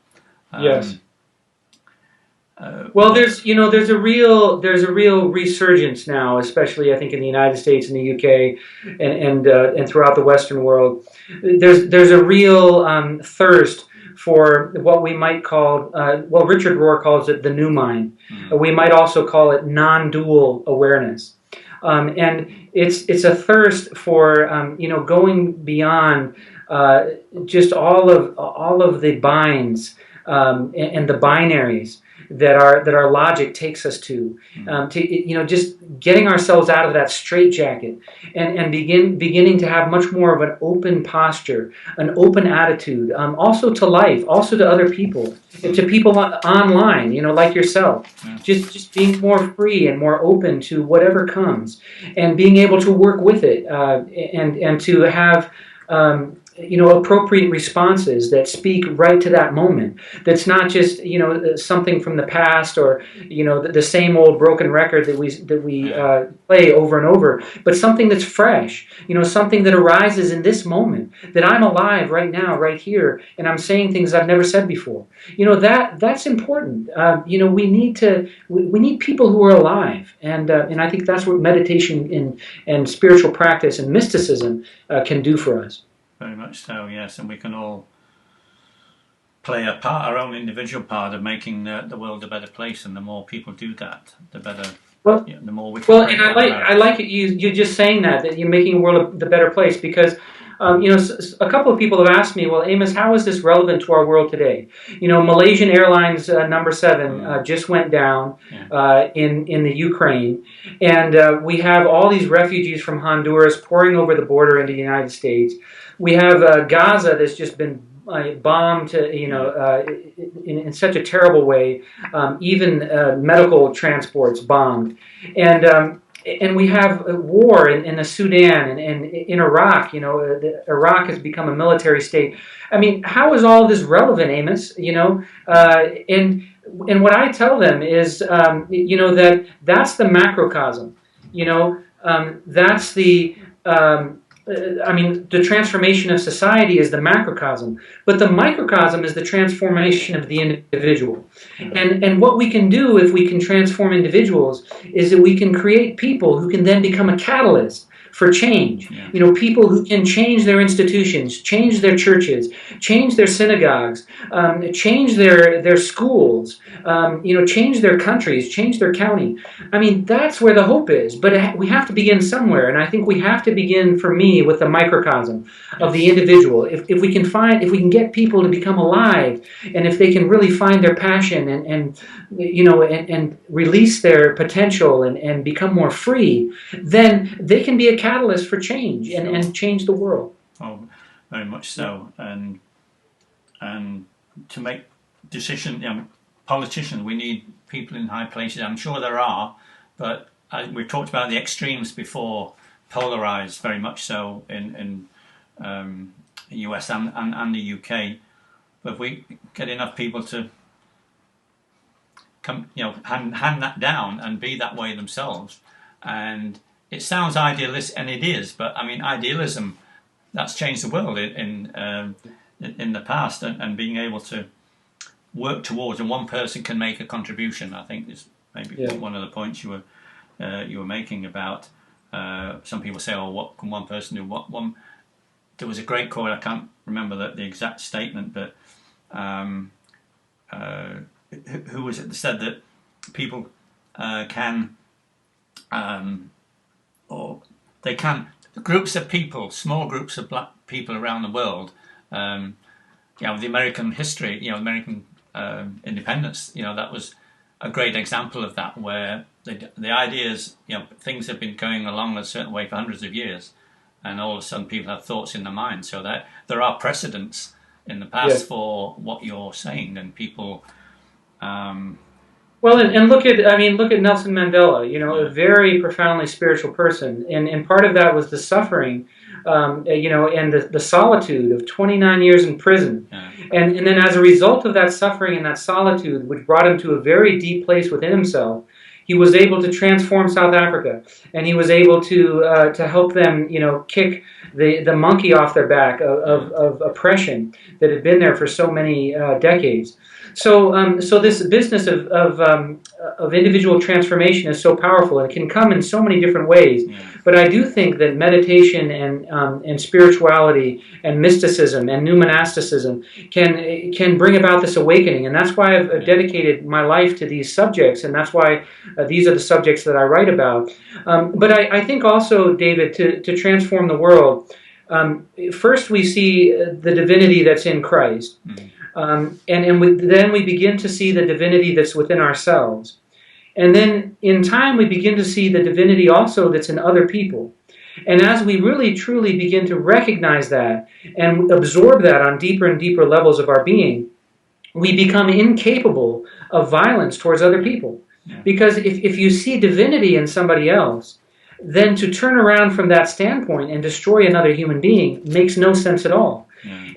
yes. Well, there's a real resurgence now, especially I think in the United States and the UK and throughout the Western world. There's a real thirst for what we might call, Richard Rohr calls it the new mind. We might also call it non-dual awareness. And it's a thirst for going beyond just all of the binds and the binaries that our logic takes us to just getting ourselves out of that straitjacket and beginning to have much more of an open posture, an open attitude, also to life, also to other people, to people online, like yourself. Just being more free and more open to whatever comes, and being able to work with it, and to have appropriate responses that speak right to that moment. That's not just something from the past, or the same old broken record that we play over and over, but something that's fresh. Something that arises in this moment. That I'm alive right now, right here, and I'm saying things I've never said before. That's important. We need people who are alive, and I think that's what meditation and spiritual practice and mysticism can do for us. Very much so, yes, and we can all play a part, our own individual part of making the world a better place. And the more people do that, the better. The more we can. Well, and I like it. You just saying that you're making the world the better place, because a couple of people have asked me, well, Amos, how is this relevant to our world today? Malaysian Airlines number 7 just went down in the Ukraine, and we have all these refugees from Honduras pouring over the border into the United States. We have Gaza that's just been bombed, in such a terrible way. Even medical transports bombed, and we have war in the Sudan and in Iraq. Iraq has become a military state. I mean, how is all this relevant, Amos? And what I tell them is, that's the macrocosm. That's the the transformation of society is the macrocosm, but the microcosm is the transformation of the individual. And what we can do if we can transform individuals is that we can create people who can then become a catalyst for change. People who can change their institutions, change their churches, change their synagogues, change their schools, change their countries, change their county. I mean, that's where the hope is. But we have to begin somewhere, and I think we have to begin, for me, with the microcosm of the individual. If we can get people to become alive, and if they can really find their passion and release their potential and become more free, then they can be a catalyst for change and change the world. Oh, very much so. And to make decisions, politicians, we need people in high places. I'm sure there are, but we've talked about the extremes before, polarized very much so in US and the UK. But if we get enough people to come, hand that down and be that way themselves, and it sounds idealist, and it is, but I mean, idealism, that's changed the world in the past, and being able to work towards, and one person can make a contribution. I think is maybe one of the points you were making about. Some people say, "Oh, what can one person do?" One. There was a great quote. I can't remember the exact statement, but who was it that said that people can, or they can, groups of people, small groups of black people around the world. The American history, American independence, that was a great example of that, where the ideas, things have been going along a certain way for hundreds of years, and all of a sudden people have thoughts in their mind. So that there are precedents in the past for what you're saying, and people. Well, and look at Nelson Mandela, a very profoundly spiritual person, and part of that was the suffering, and the solitude of 29 years in prison, and then as a result of that suffering and that solitude, which brought him to a very deep place within himself, he was able to transform South Africa, and he was able to help them, kick the monkey off their back of oppression that had been there for so many decades. So this business of individual transformation is so powerful, and it can come in so many different ways. But I do think that meditation and spirituality and mysticism and new monasticism can bring about this awakening, and that's why I've dedicated my life to these subjects, and that's why these are the subjects that I write about. But I think also, David, to transform the world, first we see the divinity that's in Christ. Then we begin to see the divinity that's within ourselves. And then in time we begin to see the divinity also that's in other people. And as we really truly begin to recognize that and absorb that on deeper and deeper levels of our being, we become incapable of violence towards other people. Because if you see divinity in somebody else, then to turn around from that standpoint and destroy another human being makes no sense at all.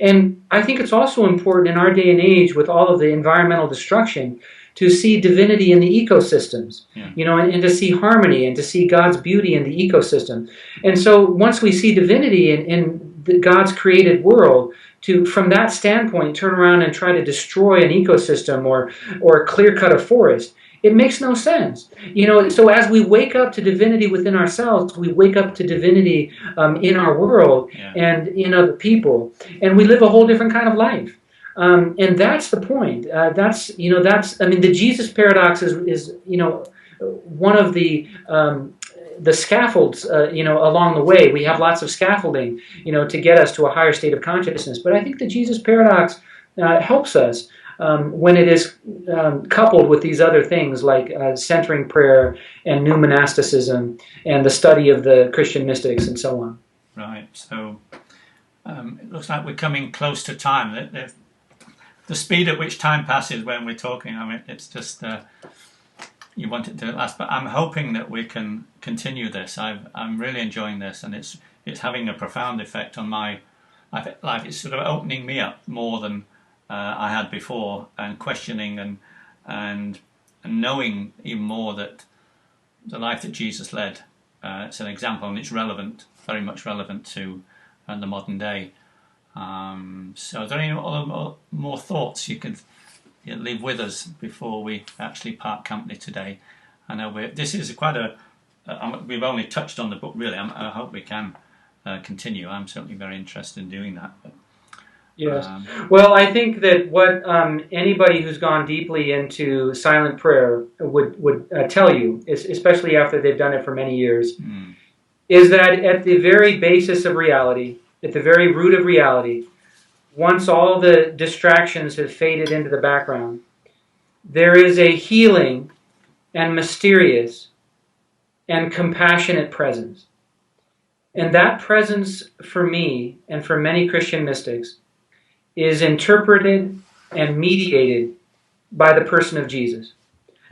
And I think it's also important in our day and age, with all of the environmental destruction, to see divinity in the ecosystems, and to see harmony and to see God's beauty in the ecosystem. And so once we see divinity in God's created world, to, from that standpoint, turn around and try to destroy an ecosystem or clear cut a forest, it makes no sense. So as we wake up to divinity within ourselves, we wake up to divinity in our world and in other people, and we live a whole different kind of life. And that's the point. The Jesus paradox is one of the scaffolds, along the way. We have lots of scaffolding, to get us to a higher state of consciousness. But I think the Jesus paradox helps us when it is coupled with these other things like centering prayer and new monasticism and the study of the Christian mystics and so on. Right. So it looks like we're coming close to time. The speed at which time passes when we're talking, it's just you want it to last. But I'm hoping that we can continue this. I'm really enjoying this, and it's having a profound effect on my life. It's sort of opening me up more than I had before, and questioning and knowing even more that the life that Jesus led, it's an example, and it's relevant, very much relevant to the modern day. So are there any more thoughts you could leave with us before we actually part company today? I know this is quite we've only touched on the book really. I hope we can continue. I'm certainly very interested in doing that. But, yes. Well, I think that what anybody who's gone deeply into silent prayer would tell you, especially after they've done it for many years, is that at the very basis of reality, at the very root of reality, once all the distractions have faded into the background, there is a healing and mysterious and compassionate presence. And that presence, for me and for many Christian mystics, is interpreted and mediated by the person of Jesus.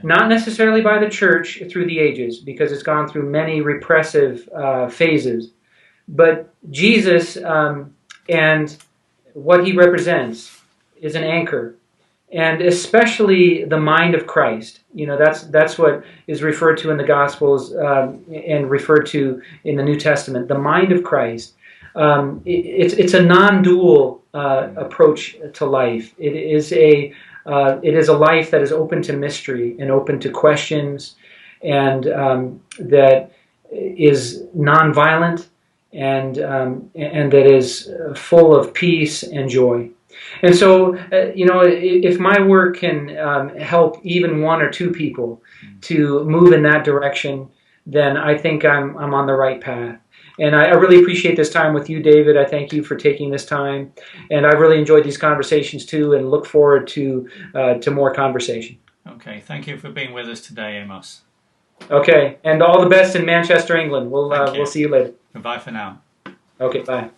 Not necessarily by the church through the ages, because it's gone through many repressive phases. But Jesus and what he represents is an anchor, and especially the mind of Christ. That's what is referred to in the Gospels and referred to in the New Testament. The mind of Christ. It's a non-dual approach to life. It is a life that is open to mystery and open to questions, and that is non-violent, and that is full of peace and joy. And so, if my work can help even one or two people to move in that direction, then I think I'm on the right path. And I really appreciate this time with you, David. I thank you for taking this time, and I've really enjoyed these conversations too, and look forward to more conversation. Okay, thank you for being with us today, Amos. Okay, and all the best in Manchester, England. We'll see you later. Goodbye for now. Okay, bye.